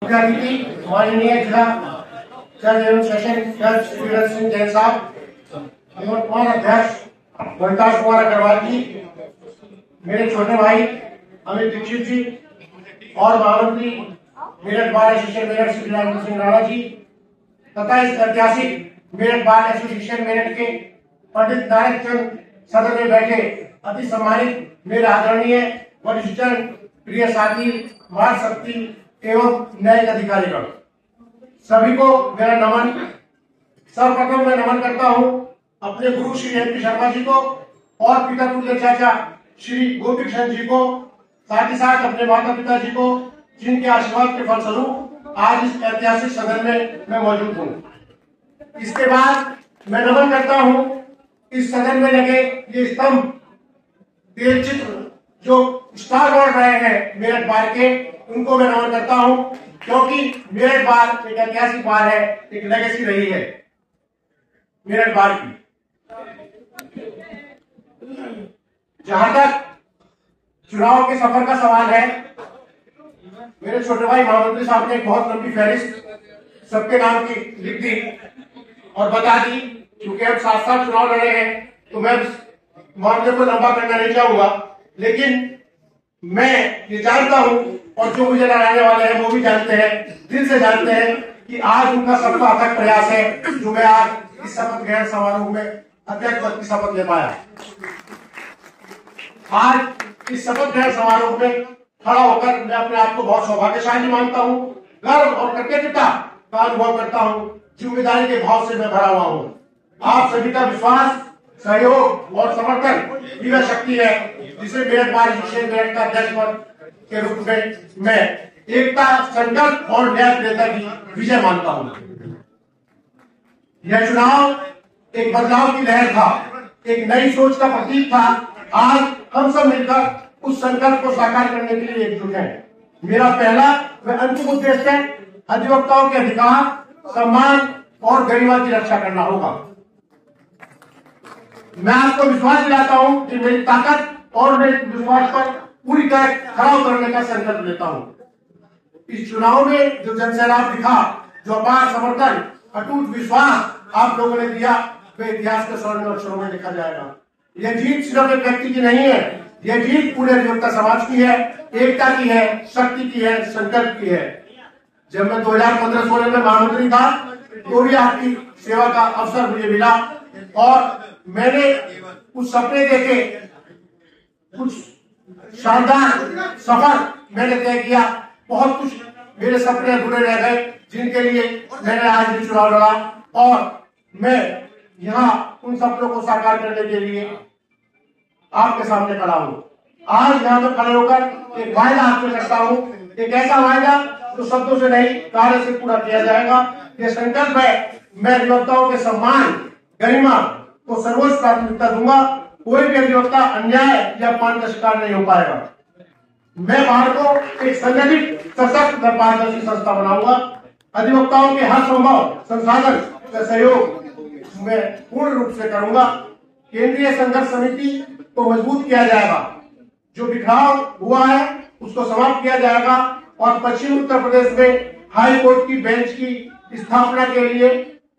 मुख्य अतिथि माननीय जिला जज एवं सेशन जज वीरेंद्र सिंह जैन साहब एवं कुमार अध्यक्ष वनताज कुमार अग्रवाल जी, मेरे छोटे भाई अमित दीक्षित जी और महामंत्री मेरठ बार एसोसिएशन मेरठ श्री राजेंद्र सिंह राणा जी तथा इस ऐतिहासिक मेरठ बार एसोसिएशन मेरठ के पंडित नारायण चंद सदन में बैठे अति सम्मानित मेरे आदरणीय वरिष्ठजन, प्रिय साथी, मार्ग शक्ति एवं न्यायिक अधिकारीगण, सभी को मेरा नमन। सर्वप्रथम मैं नमन करता हूं अपने गुरु श्री एम.पी. शर्मा जी को और पिता तुल्य चाचा श्री गोपी कृष्ण जी को, साथ ही साथ अपने माता पिता जी को, जिनके आशीर्वाद के फलस्वरूप आज इस ऐतिहासिक सदन में मैं मौजूद हूँ। इसके बाद मैं नमन करता हूँ इस सदन में लगे ये स्तंभ, तेल चित्र जो स्टार बोर्ड रहे हैं मेरठ बार के, उनको मैं नमन करता हूँ, क्योंकि मेरठ बार एक ऐतिहासिक बार है, एक लेगेसी रही है मेरठ बार की। जहां तक चुनाव के सफर का सवाल है, मेरे छोटे भाई महामंत्री साहब ने एक बहुत लंबी फहरिस्त सबके नाम की लिख दी और बता दी। क्योंकि हम साथ साथ चुनाव लड़े हैं तो मैं मामले को लंबा करना नहीं चाहूंगा, लेकिन मैं ये जानता हूं और जो मुझे लड़ाने वाले हैं वो भी जानते हैं, दिल से जानते हैं कि आज उनका सबका अथक प्रयास है जो मैं आज इस शपथ ग्रहण समारोह में अध्यक्ष पद की शपथ ले पाया। आज इस शपथ ग्रहण समारोह में खड़ा होकर मैं अपने आप को बहुत सौभाग्यशाली मानता हूँ, गर्व और कृतज्ञता का अनुभव करता हूँ, जिम्मेदारी के भाव से मैं भरा हुआ हूँ। आप सभी का विश्वास, सहयोग और समर्थन ही वह शक्ति है जिसे मेरठ बार एसोसिएशन मेरठ का अध्यक्ष पद के रूप में मैं एकता, संकल्प और न्याय प्रियता की विजय मानता हूँ। यह चुनाव एक बदलाव की लहर था, एक नई सोच का प्रतीक था। आज हम सब मिलकर उस संकल्प को साकार करने के लिए एकजुट हैं। मेरा पहला व अंतिम उद्देश्य अधिवक्ताओं के अधिकार, सम्मान और गरिमा की रक्षा करना होगा। मैं आपको विश्वास दिलाता हूं कि मेरी ताकत और मेरे विश्वास पर पूरी तरह खरा उतरने का संकल्प लेता हूं। इस चुनाव में जो जनसैलाब दिखा, जो अपार समर्थन, अटूट विश्वास आप लोगों ने दिया, वे इतिहास के स्वर्ण अक्षरों में लिखा जाएगा। यह जीत सिर्फ एक व्यक्ति की नहीं है, यह जीत पूरे अधिवक्ता समाज की है, एकता की है, शक्ति की है, संकल्प की है। जब मैं 2015-16 में महामंत्री था तो भी आपकी सेवा का अवसर मुझे मिला और मैंने कुछ सपने देखे, कुछ शानदार सफर मैंने तय किया। बहुत कुछ मेरे सपने अधूरे रह गए जिनके लिए मैंने आज भी चुनाव लड़ा और मैं यहाँ उन सपनों को साकार करने के लिए आपके सामने खड़ा हूँ। आज यहाँ पे खड़े होकर एक वायदा आपसे करता हूँ, एक ऐसा वायदा जो शब्दों से नहीं कार्य से पूरा किया जाएगा। ये संकल्प है, मैं अधिवक्ताओं के सम्मान, गरिमा को सर्वोच्च प्राथमिकता दूंगा। कोई भी अधिवक्ता अन्याय या अपमान का शिकार नहीं हो पाएगा। मैं बार को एक संगठित, सशक्त व पारदर्शी संस्था बनाऊंगा। अधिवक्ताओं के हर संभव संसाधन का सहयोग मैं पूर्ण रूप से करूंगा। केंद्रीय संघर्ष समिति को मजबूत किया जाएगा, जो बिखराव हुआ है उसको समाप्त किया जाएगा और पश्चिम उत्तर प्रदेश में हाई कोर्ट की बेंच की स्थापना के लिए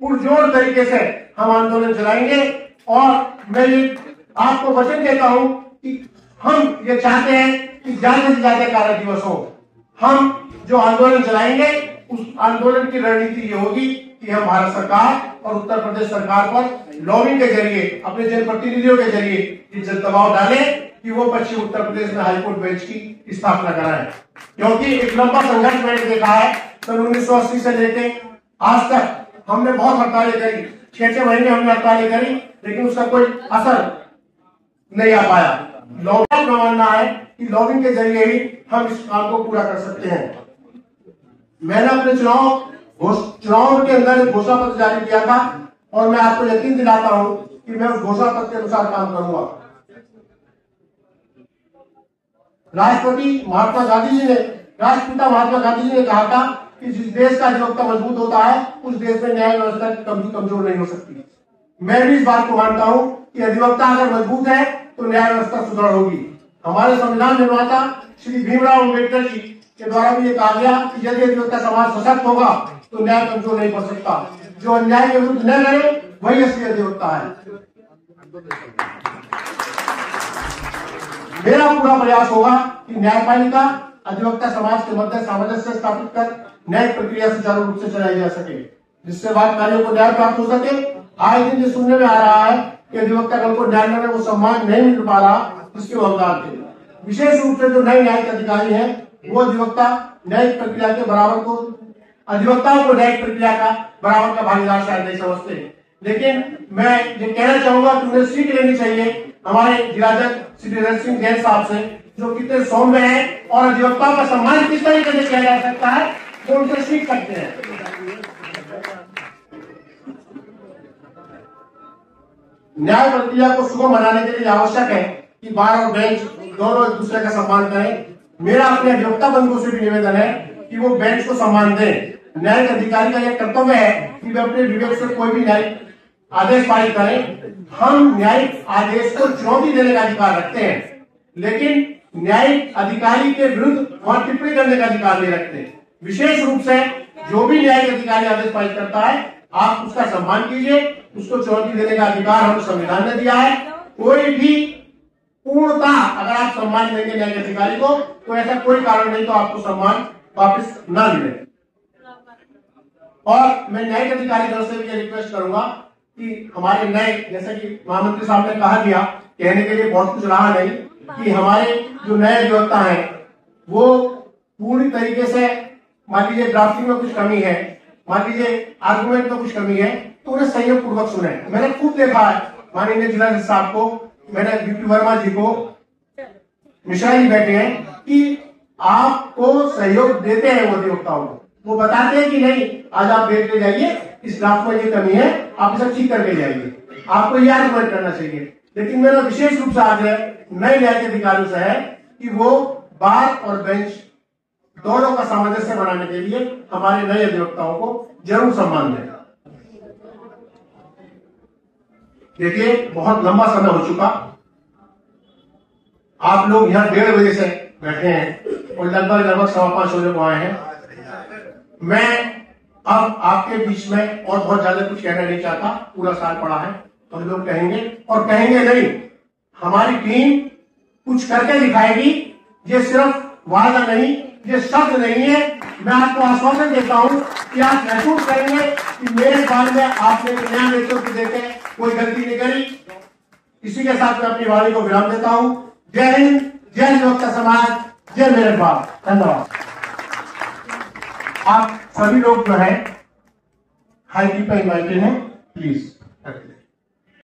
पुरजोर तरीके से हम आंदोलन चलाएंगे। और मैं ये आपको वचन देता हूं कि हम ये चाहते हैं कि ज्यादा से ज्यादा कार्य दिवस हो। हम जो आंदोलन चलाएंगे उस आंदोलन की रणनीति ये होगी कि हम भारत सरकार और उत्तर प्रदेश सरकार पर लॉबिंग के जरिए, अपने जनप्रतिनिधियों के जरिए ये दबाव डालें कि वो पश्चिम उत्तर प्रदेश में हाईकोर्ट बेंच की स्थापना कराएं। क्योंकि एक लंबा संघर्ष मैंने देखा है, सन 1980 से लेके आज तक हमने बहुत हड़तालें करी, 6-6 महीने हमने हड़तालें करी, लेकिन उसका कोई असर नहीं आ पाया। लॉबिंग का मानना है कि लॉबिंग के जरिए ही हम इस काम को पूरा कर सकते हैं। मैंने अपने चुनाव के अंदर घोषणा पत्र जारी किया था और मैं आपको यकीन दिलाता हूं कि मैं उस घोषणा पत्र के अनुसार काम करूंगा। राष्ट्रपिता महात्मा गांधी जी ने कहा था कि जिस देश का अधिवक्ता मजबूत होता है उस देश में न्याय व्यवस्था कमजोर नहीं हो सकती। मैं भी इस बात को मानता हूं कि अधिवक्ता अगर मजबूत है तो न्याय व्यवस्था सुदृढ़ होगी। हमारे संविधान निर्माता श्री भीमराव अम्बेडकर जी के द्वारा भी ये कहा गया कि यदि अधिवक्ता समाज सशक्त होगा तो न्याय कमजोर नहीं पड़ सकता। जो अन्याय के विरुद्ध न करे वही असली अधिवक्ता है। मेरा पूरा प्रयास होगा कि न्यायपालिका अधिवक्ता समाज के मध्य सामंजस्य स्थापित कर न्यायिक प्रक्रिया सुचारू रूप से चलाई जा सके, जिससे वादकारियों को न्याय प्राप्त हो सके। आए दिन ये सुनने में आ रहा है कि अधिवक्ता गण को न्यायालय में वो सम्मान नहीं मिल पा रहा जिसके वो हकदार थे। विशेष रूप से जो नए न्यायिक अधिकारी हैं वो अधिवक्ताओं को न्यायिक प्रक्रिया का बराबर का भागीदार शायद नहीं समझते। लेकिन मैं ये कहना चाहूंगा कि उन्हें सीख लेनी चाहिए हमारे जिला जज श्री रण सिंह जैन साहब से, जो कितने सौम्य हैं और अधिवक्ताओं का सम्मान किस तरीके से किया जा सकता है वो उनसे सीख सकते हैं। न्याय प्रक्रिया को सुगम बनाने के लिए आवश्यक है कि बार और बेंच दोनों एक दूसरे का सम्मान करें। मेरा अपने अधिवक्ता बंधुओं से भी निवेदन है कि वो बेंच को सम्मान दें। न्यायिक अधिकारी का यह कर्तव्य है कि वे अपने विवेक से कोई भी न्यायिक आदेश पारित करें। हम न्यायिक आदेश को चुनौती देने का अधिकार रखते हैं, लेकिन न्यायिक अधिकारी के विरुद्ध वहां टिप्पणी करने का अधिकार नहीं रखते। विशेष रूप से जो भी न्यायिक अधिकारी आदेश पारित करता है आप उसका सम्मान कीजिए, उसको चुनौती देने का अधिकार हमें संविधान ने दिया है। कोई भी पूर्णता अगर आप सम्मान देंगे न्यायिक अधिकारी को तो ऐसा कोई कारण नहीं तो आपको सम्मान वापस ना मिले। और मैं न्यायिक अधिकारी दल से भी ये रिक्वेस्ट करूंगा कि हमारे नए, जैसे कि महामंत्री साहब ने कहा दिया, कहने के लिए बहुत कुछ रहा नहीं, कि हमारे जो नए अधिवक्ता हैं वो पूरी तरीके से, मान लीजिए ड्राफ्टिंग में कुछ कमी है, मान लीजिए आर्गुमेंट में कुछ कमी है, तो उन्हें संयम पूर्वक सुने। मैंने खूब देखा है माननीय जिला जज साहब को, मैंने बीपी वर्मा जी को, मिश्रा जी बैठे हैं, कि आपको सहयोग देते हैं वो अधिवक्ताओं को, वो बताते हैं कि नहीं आज आप देख ले जाइए इस ड्राफ्ट में ये कमी है, आप इसे ठीक करके जाइए, आपको यह आर्गुमेंट करना चाहिए। लेकिन मेरा विशेष रूप से आग्रह नए न्यायिक अधिकारियों से है कि वो बार और बेंच दोनों का सामंजस्य बनाने के लिए हमारे नए अधिवक्ताओं को जरूर सम्मान दें। देखिए बहुत लंबा समय हो चुका, आप लोग यहाँ 1:30 बजे से बैठे हैं और लगभग 5:15 बजे को आए हैं। मैं अब आपके बीच में और बहुत ज्यादा कुछ कहना नहीं चाहता, पूरा साल पड़ा है, हम लोग कहेंगे और कहेंगे नहीं, हमारी टीम कुछ करके दिखाएगी। ये सिर्फ वादा नहीं, ये शब्द नहीं है। मैं आपको आश्वासन देता हूं कि आप महसूस करेंगे कि मेरे बाद में आपने न्याय नेतृत्व देके कोई गलती नहीं करी। इसी के साथ मैं अपनी वाणी को विराम देता हूं। जय हिंद, जय अधिवक्ता समाज, जय मेरे बाप। धन्यवाद। आप सभी लोग जो है हाई टी पे इन्वाइटेड हैं, प्लीज।